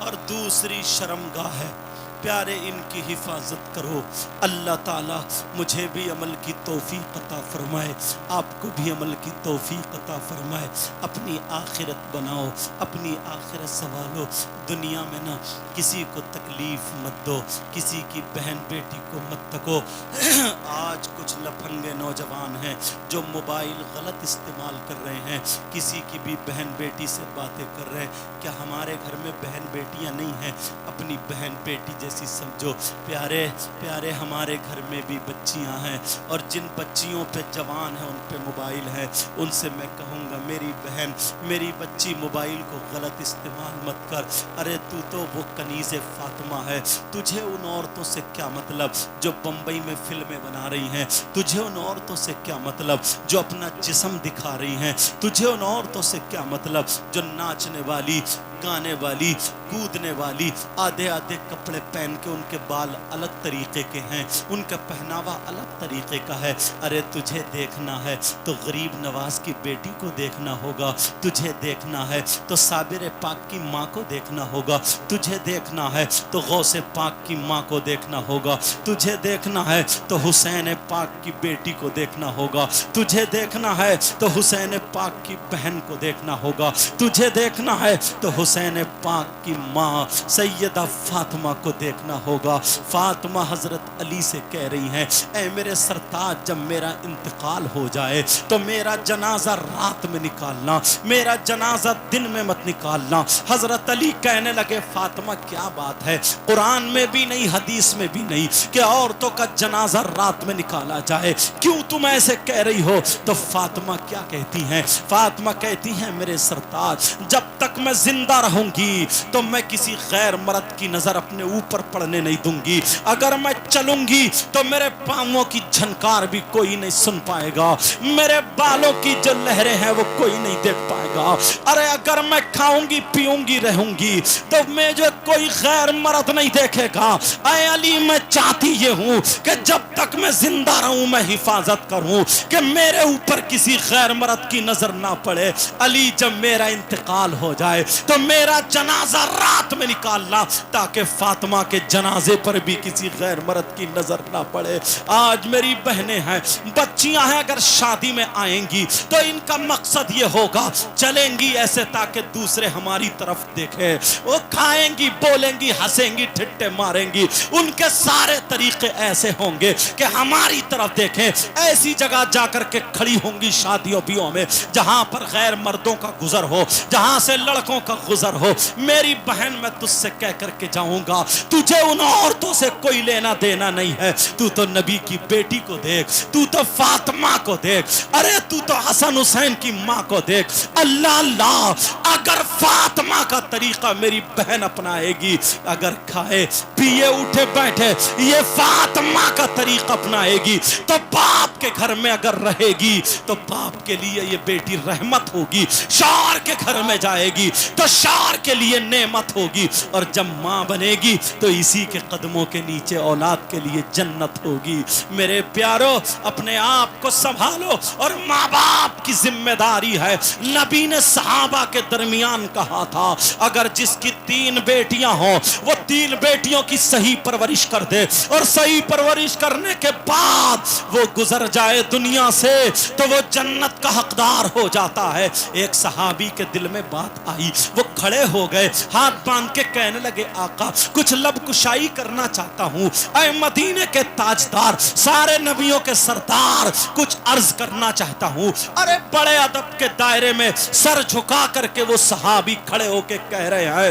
اور دوسری شرمگاہ ہے. پیارے ان کی حفاظت کرو. اللہ تعالیٰ مجھے بھی عمل کی توفیق عطا فرمائے, آپ کو بھی عمل کی توفیق عطا فرمائے. اپنی آخرت بناؤ, اپنی آخرت سنبھالو. دنیا میں نا کسی کو تکلیف مت دو, کسی کی بہن بیٹی کو مت تکو. آج کچھ لفنگے نوجوان ہیں جو موبائل غلط استعمال کر رہے ہیں, کسی کی بھی بہن بیٹی سے باتیں کر رہے ہیں. کیا ہمارے گھر میں بہن بیٹیاں نہیں ہیں؟ اپنی بہن بیٹی جیسی سمجھو. پیارے پیارے ہمارے گھر میں بھی بچیاں ہیں, اور جن بچیوں پہ جوان ہیں ان پہ موبائل ہے, ان سے میں کہوں گا میری بہن, میری بچی موبائل کو غلط استعمال مت کر. ارے تو وہ کنیز فاطمہ ہے, تجھے ان عورتوں سے کیا مطلب جو بمبئی میں فلمیں بنا رہی ہیں؟ تجھے ان عورتوں سے کیا مطلب جو اپنا جسم دکھا رہی ہیں؟ تجھے ان عورتوں سے کیا مطلب جو ناچنے والی, گانے والی, کودنے والی, آدھے آدھے کپڑے پہن کے ان کے بال الگ طریقے کے ہیں, ان کا پہناوا الگ طریقے کا ہے. ارے تجھے دیکھنا ہے تو غریب نواز کی بیٹی کو دیکھنا ہوگا, تجھے دیکھنا ہے تو صابر پاک کی ماں کو دیکھنا ہوگا, تجھے دیکھنا ہے تو غوث پاک کی ماں کو دیکھنا ہوگا, تجھے دیکھنا ہے تو حسین پاک کی بیٹی کو دیکھنا ہوگا, تجھے دیکھنا ہے تو حسین پاک کی بہن کو دیکھنا ہوگا, تجھے دیکھنا ہے تو حسین پاک کی ماں سیدہ فاطمہ کو دیکھنا ہوگا. فاطمہ حضرت علی سے کہہ رہی ہیں, اے میرے سرتاج, جب میرا انتقال ہو جائے تو میرا جنازہ رات میں نکالنا, میرا جنازہ دن میں مت نکالنا. حضرت علی کہنے لگے, فاطمہ کیا بات ہے, قرآن میں بھی نہیں, حدیث میں بھی نہیں کہ عورتوں کا جنازہ رات میں نکالا جائے, کیوں تم ایسے کہہ رہی ہو؟ تو فاطمہ کیا کہتی ہیں؟ فاطمہ کہتی ہیں, میرے سرتاج, جب تک میں زندہ رہوں گی تو میں کسی غیر مرد کی نظر اپنے اوپر پڑنے نہیں دوں گی. اگر میں چلوں گی تو میرے پاؤں کی جھنکار بھی کوئی نہیں سن پائے گا, میرے بالوں کی جو لہریں ہیں وہ کوئی نہیں دیکھ پائے گا. ارے اگر میں کھاؤں گی, پیوں گی, رہوں گی تو میں جو کوئی غیر مرد نہیں دیکھے گا. اے علی, میں چاہتی یہ ہوں کہ جب تک میں زندہ رہوں میں حفاظت کروں کہ میرے اوپر کسی غیر مرد کی نظر نہ پڑے. علی, جب میرا انتقال ہو جائے تو میرا جنازہ رات میں نکالنا تاکہ فاطمہ کے جنازے پر بھی کسی غیر مرد کی نظر نہ پڑے. آج میری بہنیں ہیں, بچیاں ہیں, اگر شادی میں آئیں گی تو ان کا مقصد یہ ہوگا, چلیں گی ایسے تاکہ دوسرے ہماری طرف دیکھیں, وہ کھائیں گی, بولیں گی, ہنسیں گی, ٹھٹے ماریں گی, ان کے سارے طریقے ایسے ہوں گے کہ ہماری طرف دیکھیں. ایسی جگہ جا کر کے کھڑی ہوں گی شادیوں بیوں میں جہاں پر غیر مردوں کا گزر ہو, جہاں سے لڑکوں کا گزر ہو. میری بہن, میں تجھ سے کہہ کر کے جاؤں گا, تجھے ان عورتوں سے کوئی لینا دینا نہیں ہے. تو نبی کی بیٹی کو دیکھ, تو فاطمہ کو دیکھ, ارے تو حسن حسین کی ماں کو دیکھ. اللہ اللہ, اگر فاطمہ کا طریقہ میری بہن اپنائے گی, اگر کھائے پیے اٹھے بیٹھے یہ فاطمہ کا طریقہ اپنائے گی, تو باپ کے گھر میں اگر رہے گی تو باپ کے لیے یہ بیٹی رحمت ہوگی. شوہر کے گھر میں جائے گی تو شوہر کے لیے نعمت ہوگی, اور جب ماں بنے گی تو اسی کے قدموں کے نیچے اولاد کے لیے جنت ہوگی. میرے پیارو, اپنے آپ کو سنبھالو, اور ماں باپ کی ذمہ داری ہے. نبی نے صحابہ کے درمیان کہا تھا, اگر جس کی 3 بیٹیاں ہوں وہ 3 بیٹیوں کی صحیح پرورش کر دے, اور صحیح پرورش کرنے کے بعد وہ گزر جائے دنیا سے تو وہ جنت کا حقدار ہو جاتا ہے. ایک صحابی کے دل میں بات آئی, وہ کھڑے ہو گئے, ہاتھ باندھ کے کہنے لگے, آقا کچھ لب کشائی کرنا چاہتا ہوں. اے مدینے کے تاجدار, سارے نبیوں کے سردار, کچھ عرض کرنا چاہتا ہوں. ارے بڑے ادب کے دائرے میں سر جھکا کر کے وہ صحابی کھڑے ہو کے کہہ رہے ہیں,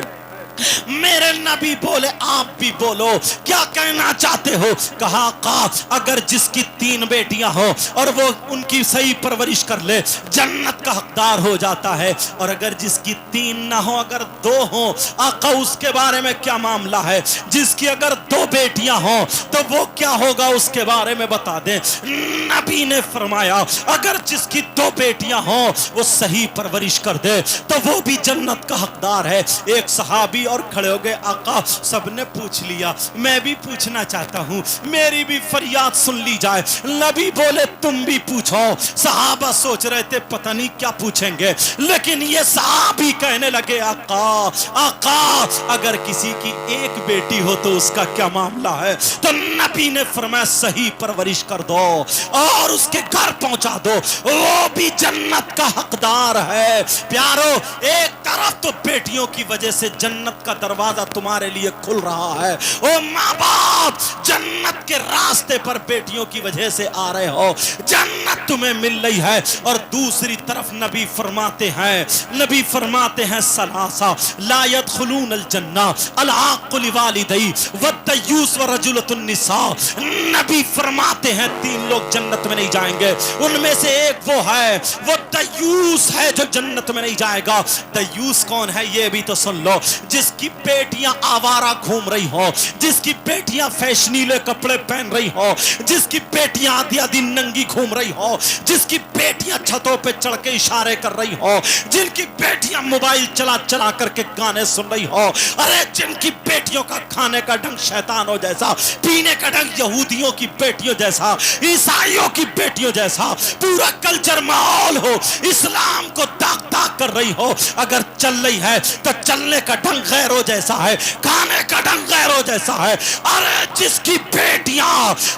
میرے نبی بولے, آپ بھی بولو, کیا کہنا چاہتے ہو؟ کہا, آقا اگر جس کی 3 بیٹیاں ہوں اور وہ ان کی صحیح پرورش کر لے جنت کا حقدار ہو جاتا ہے, اور اگر جس کی 3 نہ ہوں, اگر 2 ہوں, آقا اس کے بارے میں کیا معاملہ ہے؟ جس کی اگر 2 بیٹیاں ہوں تو وہ کیا ہوگا, اس کے بارے میں بتا دیں. نبی نے فرمایا, اگر جس کی 2 بیٹیاں ہوں وہ صحیح پرورش کر دے تو وہ بھی جنت کا حقدار ہے. ایک صحابی اور کھڑے ہو گئے. آقا سب نے پوچھ لیا, میں بھی پوچھنا چاہتا ہوں, میری بھی فریاد سن لی جائے. نبی بولے تم بھی پوچھو. صحابہ سوچ رہے تھے پتہ نہیں کیا پوچھیں گے, لیکن یہ صحابی کہنے لگے آقا آقا اگر کسی کی ایک بیٹی ہو تو اس کا کیا معاملہ ہے؟ تو نبی نے فرمایا صحیح پرورش کر دو اور اس کے گھر پہنچا دو, وہ بھی جنت کا حقدار ہے. پیارو ایک طرف تو بیٹیوں کی وجہ سے جنت کا دروازہ تمہارے لیے کھل رہا ہے, او ماں باپ جنت کے راستے پر بیٹیوں کی وجہ سے آ رہے ہو, جنت تمہیں مل رہی ہے. اور دوسری طرف نبی فرماتے ہیں سلاسہ لا يدخلون الجنہ العاق لوالدی والدیوس ورجلۃ النساء. نبی فرماتے ہیں تین لوگ جنت میں نہیں جائیں گے, ان میں سے ایک وہ ہے, وہ دیوس ہے جو جنت میں نہیں جائے گا. دیوس کون ہے یہ بھی تو سن لو, جس کی بیٹیاں آوارہ گھوم رہی ہو, جس کی بیٹیاں فیشنیلے کپڑے پہن رہی ہو, جس کی بیٹیاں آدھی آدھی ننگی گھوم رہی ہو, جس کی بیٹیاں چھتوں پہ چڑھ کے اشارے کر رہی ہو, جن کی بیٹیاں موبائل چلا چلا کر کے گانے سن رہی ہو, ارے جن کی بیٹیوں کا کھانے کا ڈھنگ شیطانوں جیسا, پینے کا ڈھنگ یہودیوں کی بیٹیوں جیسا, عیسائیوں کی بیٹیوں جیسا, پورا کلچر ماحول ہو اسلام کو داغ داغ کر رہی ہو, اگر چل رہی ہے تو چلنے کا ڈھنگ غیروں جیسا ہے, کھانے کا ڈھنگ غیروں جیسا ہے. ارے جس کی بیٹیاں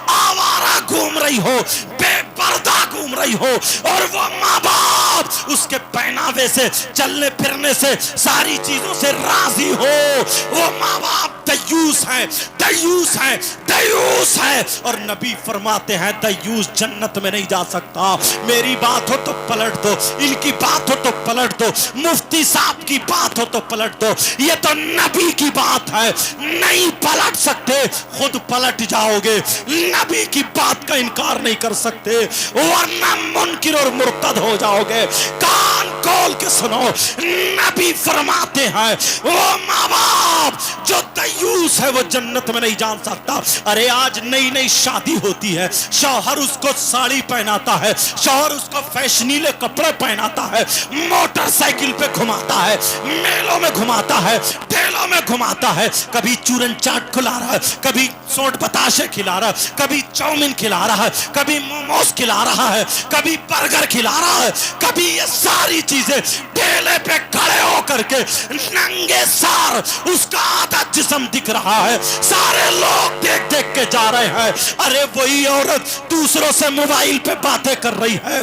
آوارہ گھوم رہی ہو, بے پردہ گھوم رہی ہو, اور وہ ماں باپ اس کے پہناوے سے, چلنے پھرنے سے, ساری چیزوں سے راضی ہو, وہ ماں باپ دیوس ہیں, دیوس ہیں, دیوس ہیں. اور نبی فرماتے ہیں دیوس جنت میں نہیں جا سکتا. میری بات ہو تو پلٹ دو, ان کی بات ہو تو پلٹ دو, مفتی صاحب کی بات ہو تو پلٹ دو, یہ تو نبی کی بات ہے. نہیں پلٹ سکتے خود پلٹ جاؤ گے, نبی کی بات کا انکار نہیں کر سکتے ورنہ منکر اور مرتد ہو جاؤ گے. کان کھول کے سنو, نبی فرماتے ہیں وہ ماں باپ جو دیوس ہے وہ جنت میں نہیں جان سکتا. ارے آج نئی نئی شادی ہوتی ہے, شوہر اس کو ساڑی پہناتا ہے, شوہر اس کو فیشنیلے کپڑے پہناتا ہے, موٹر سائیکل پہ گھماتا ہے, میلوں میں گھماتا ہے, ٹھیلوں میں گھماتا ہے, کبھی چورن چاٹ کھلا رہا ہے, کبھی سوٹ بتاشے کھلا رہا ہے, کبھی چاؤمین کھلا رہا ہے, کبھی موموز کھلا رہا ہے, کبھی برگر کھلا رہا ہے, کبھی یہ ساری چیزیں ٹھیلے پہ کھڑے ہو کر کے ننگے سار اس کا آدھا جسم دکھ رہا ہے, سارے لوگ دیکھ دیکھ کے جا رہے ہیں. ارے وہی عورت دوسروں سے موبائل پہ باتیں کر رہی ہے,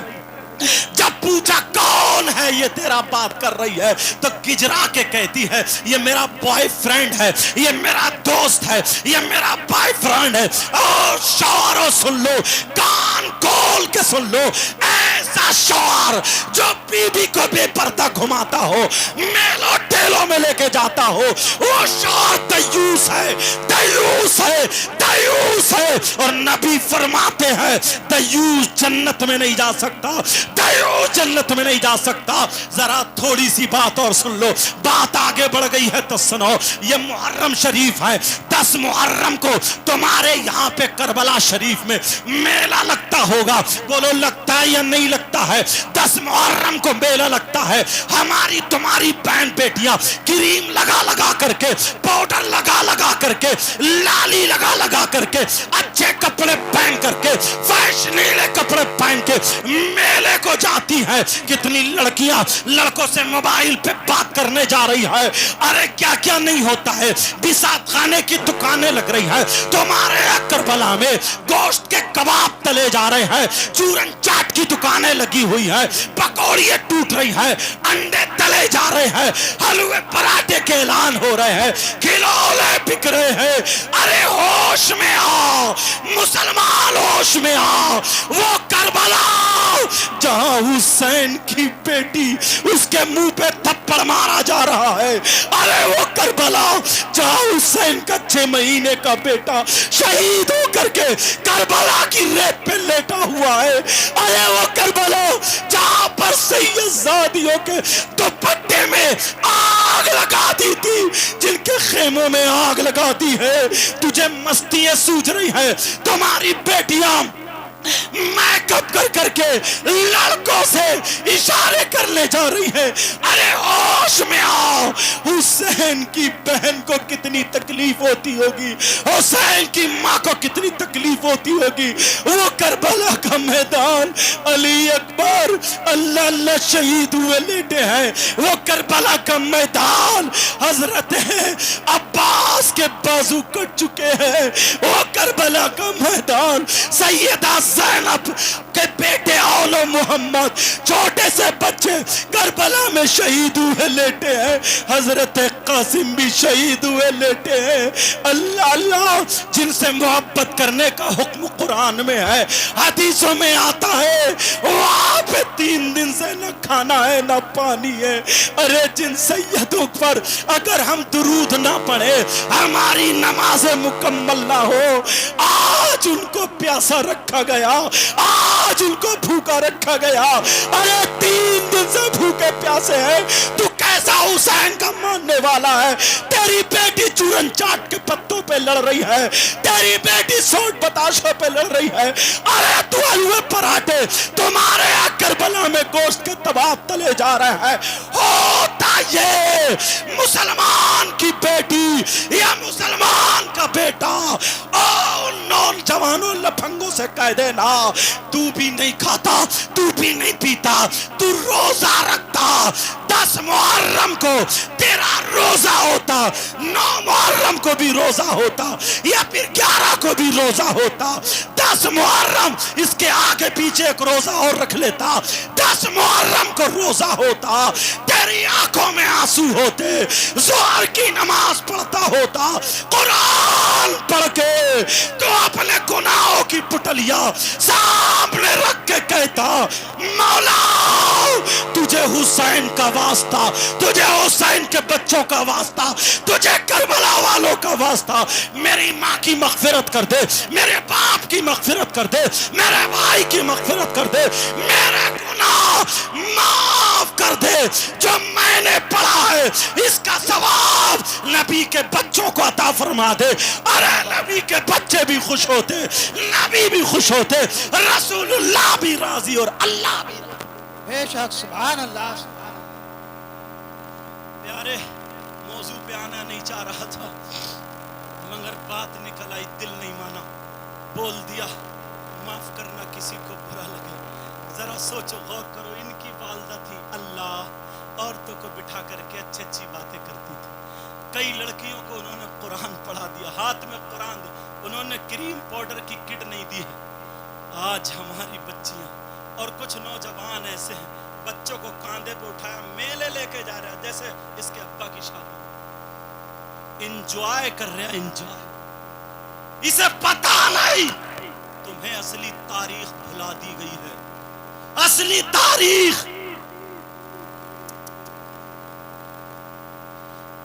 جب پوچھا کون ہے یہ تیرا بات کر رہی ہے تو گجرا کے کہتی ہے یہ میرا بوائے فرینڈ ہے, یہ میرا دوست ہے, یہ میرا بوائے فرینڈ ہے. اور شوہروں سن لو, کان کھول کے سن لو, ایسا شوہر جو بیوی کو بے پردہ گھماتا ہو, میلوں ٹھیلوں میں لے کے جاتا ہو, وہ شوہر دیوس ہے, دیوس ہے, دیوس ہے. اور نبی فرماتے ہیں دیوس جنت میں نہیں جا سکتا, دیوس جنت میں نہیں جا سکتا. ذرا تھوڑی سی بات اور سن لو, بات آگے بڑھ گئی ہے تو سنو. یہ محرم شریف ہے, 10 محرم کو تمہارے یہاں پہ کربلا شریف میں میلہ لگتا ہوگا. بولو لگتا ہے یا نہیں لگتا ہے؟ 10 محرم کو میلہ لگتا ہے. ہماری تمہاری بہن بیٹیاں کریم لگا لگا کر کے, پاؤڈر لگا لگا کر کے, لالی لگا لگا کر کے, اچھے کپڑے پہن کر کے, فیشنیلے کپڑے پہن کے میلے کو جاتی ہے. کتنی لڑکیاں لڑکوں سے موبائل پہ بات کرنے جا رہی ہے. ارے کیا کیا نہیں ہوتا ہے, بساط خانے کی دکانیں لگ رہی ہے تمہارے کربلا میں, گوشت کے کباب تلے جا رہے ہیں, چورن چاٹ کی دکانیں لگی ہوئی ہے, پکوڑیاں ٹوٹ رہی ہے, انڈے تلے جا رہے ہیں, حلوے پراٹھے کے اعلان ہو رہے ہیں, کھلونے بک رہے ہیں. ارے ہوش میں آؤ مسلمان, ہوش میں آؤ. وہ کربلا جہاں حسین کی بیٹی اس کے منہ پہ تھپڑ مارا جا رہا ہے, ارے وہ کربلا جہاں حسین کا 6 مہینے کا بیٹا شہید ہو کر کے کربلا کی ریت پہ لیٹا ہوا ہے, ارے وہ کربلا جہاں پر سید زادیوں کے دوپٹے میں آگ لگا دی تھی, جن کے خیموں میں آگ لگا دی ہے. تجھے مستیاں سوجھ رہی ہے, تمہاری بیٹیاں میک اپ کر کے لڑکوں سے اشارے کرنے جا رہی ہے. ارے ہوش میں آؤ. حسین کی بہن کو کتنی تکلیف ہوتی ہوگی, حسین کی ماں کو کتنی تکلیف ہوتی ہوگی. وہ کربلا کا میدان, علی اکبر اللہ اللہ شہید ہوئے لیٹے ہیں. وہ کربلا کا میدان حضرت عباس کے بازو کٹ چکے ہیں. وہ کربلا کا میدان سیدہ زینب کے بیٹے اولو محمد چھوٹے سے بچے کربلا میں شہید ہوئے لیٹے ہیں. حضرت قاسم بھی شہید ہوئے لیٹے ہیں. اللہ اللہ, جن سے محبت کرنے کا حکم قرآن میں ہے, حدیثوں میں آتا ہے, وہاں پہ 3 دن سے نہ کھانا ہے نہ پانی ہے. ارے جن سیدوں پر اگر ہم درود نہ پڑھے ہماری نماز مکمل نہ ہو, آج ان کو پیاسا رکھا گیا, آج ان کو بھوکا رکھا گیا. ارے 3 دن سے بھوکے پیاسے ہیں, تو کیسا حسین کا ماننے والا ہے؟ تیری بیٹی چورن چاٹ کے پتوں پہ لڑ رہی ہے, تیری بیٹی سوٹ بتاشوں پہ لڑ رہی ہے. ارے تو آلوے پراٹھے تمہارے کربلا میں گوشت کے تباب تلے جا رہے ہیں. ہوتا یہ مسلمان کی بیٹی یا مسلمان کا بیٹا اور نوجوانوں لفنگوں سے کہہ دینا, تو بھی نہیں کھاتا, تو بھی نہیں پیتا, تو روزہ رکھتا, 10 محرم کو تیرا روزہ ہوتا, 9 محرم کو بھی روزہ ہوتا, یا پھر 11 کو بھی روزہ ہوتا, 10 محرم اس کے آگے پیچھے ایک روزہ اور رکھ لیتا, 10 محرم کو روزہ ہوتا, تیری آنکھوں میں آنسو ہوتے, ظہر کی نماز پڑھتا ہوتا, قرآن پڑھ کے تو اپنے گناہوں کی پٹلیا سامنے رکھ کے کہتا, مولا تجھے حسین کا واسطہ, تجھے حسین کے بچوں کا واسطہ, تجھے کربلا والوں کا واسطہ, میری ماں کی مغفرت کر دے, میرے باپ کی مغفرت کر دے, میرے بھائی کی مغفرت کر دے, میرے گناہ معاف کر دے, جو میں نے پڑھا ہے اس کا ثواب نبی کے بچوں کو عطا فرما دے. ارے نبی کے بچے بھی خوش ہوتے, نبی بھی خوش ہوتے, رسول اللہ بھی راضی اور اللہ بھی راضی. بے شک, سبحان اللہ, سبحان اللہ. پیارے, موضوع پہ آنا نہیں چاہ رہا تھا مگر بات نکل آئی, دل نہیں مانا, بول دیا. معاف کرنا کسی کو برا لگے, ذرا سوچو, غور کرو. ان کی والدہ تھی, اللہ عورتوں کو بٹھا کر کے اچھی اچھی باتیں کرتی تھی. کئی لڑکیوں کو انہوں نے قرآن پڑھا دیا, ہاتھ میں قرآن دیا, انہوں نے کریم پاؤڈر کی کٹ نہیں دی ہے. آج ہماری بچیاں اور کچھ نوجوان ایسے ہیں, بچوں کو کاندھے پہ اٹھایا میلے لے کے جا رہے ہیں جیسے اس کے ابا کی شادی. انجوائے کر رہے ہیں, انجوائے. اسے پتا نہیں تمہیں اصلی تاریخ بھلا دی گئی ہے, اصلی تاریخ.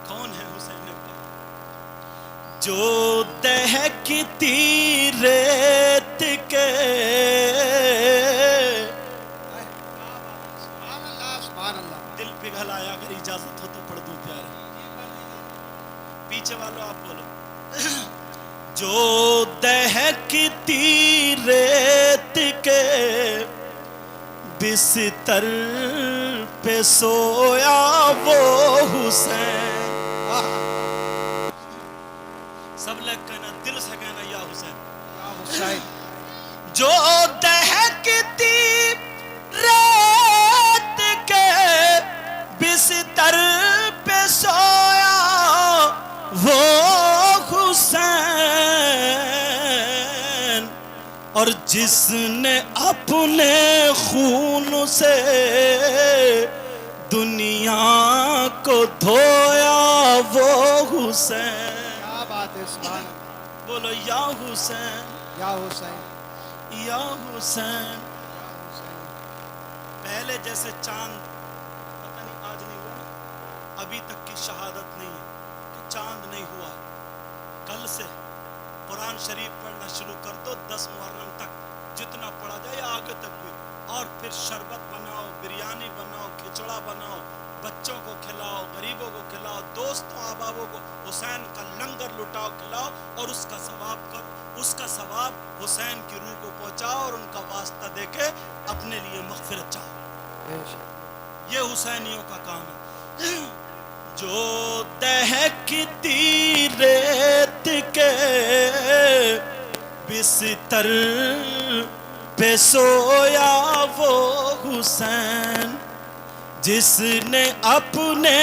کون ہے حسین پاک؟ جو دہکتی ریت کے, سبحان اللہ, سبحان اللہ. دل پگھل آیا, اگر اجازت ہو تو پڑھ دوں پیارے. پیچھے والوں آپ بولو. جو دہکتی ریت کے بستر پہ سویا وہ حسین. سب لوگ کہنا, دل سے کہنا, یا حسین, یا حسین. جو دہکتی ریت کے بستر پہ سویا وہ حسین, اور جس نے اپنے خون سے دنیا کو دھویا وہ حسین. کیا بات ہے, سبحان اللہ. بولو یا حسین, یا حسین, یا حسین. یا حسین. پہلے جیسے چاند, پتہ نہیں آج نہیں ہوا نا, ابھی تک کی شہادت نہیں ہے کہ چاند نہیں ہوا. کل سے قرآن شریف پڑھنا شروع کر دو, 10 محرم تک جتنا پڑھا جائے, آگے تک بھی. اور پھر شربت بناؤ, بریانی بناؤ, کھچڑا بناؤ, بچوں کو کھلاؤ، غریبوں کو کھلاؤ، دوستوں احبابوں کو حسین کا لنگر لٹاؤ، کھلاؤ، اور اس کا ثواب حسین کی روح کو پہنچاؤ، اور ان کا واسطہ دے کے اپنے لیے مغفرت چاہو۔ بے شک یہ حسینیوں کا کام ہے۔ جو دہکتی ریت کے بستر پہ سویا وہ حسین، جس نے اپنے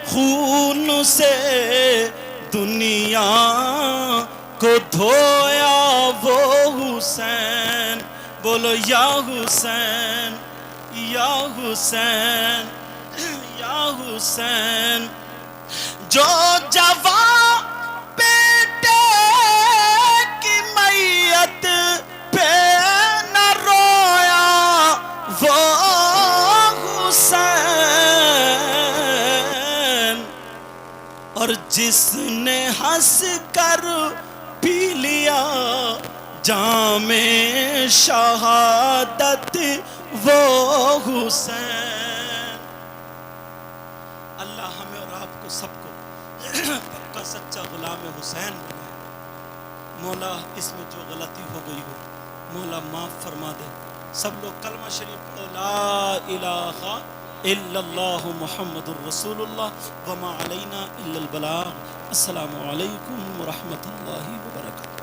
خون سے دنیا کو دھویا وہ حسین، بولو یا حسین یا حسین یا حسین، جو جوان بیٹے کی میت پہ نہ رویا وہ حسین، اور جس نے ہنس کر پی لیا جام شہادت وہ حسین۔ اللہ ہمیں اور آپ کو سب کو پکا سچا غلام حسین بنائے۔ مولا اس میں جو غلطی ہو گئی ہو مولا معاف فرما دے۔ سب لوگ کلمہ شریف پڑھو، لا الہ الا اللہ محمد الرسول اللہ وما علینا الا البلاغ۔ السلام علیکم ورحمۃ اللہ وبرکاتہ۔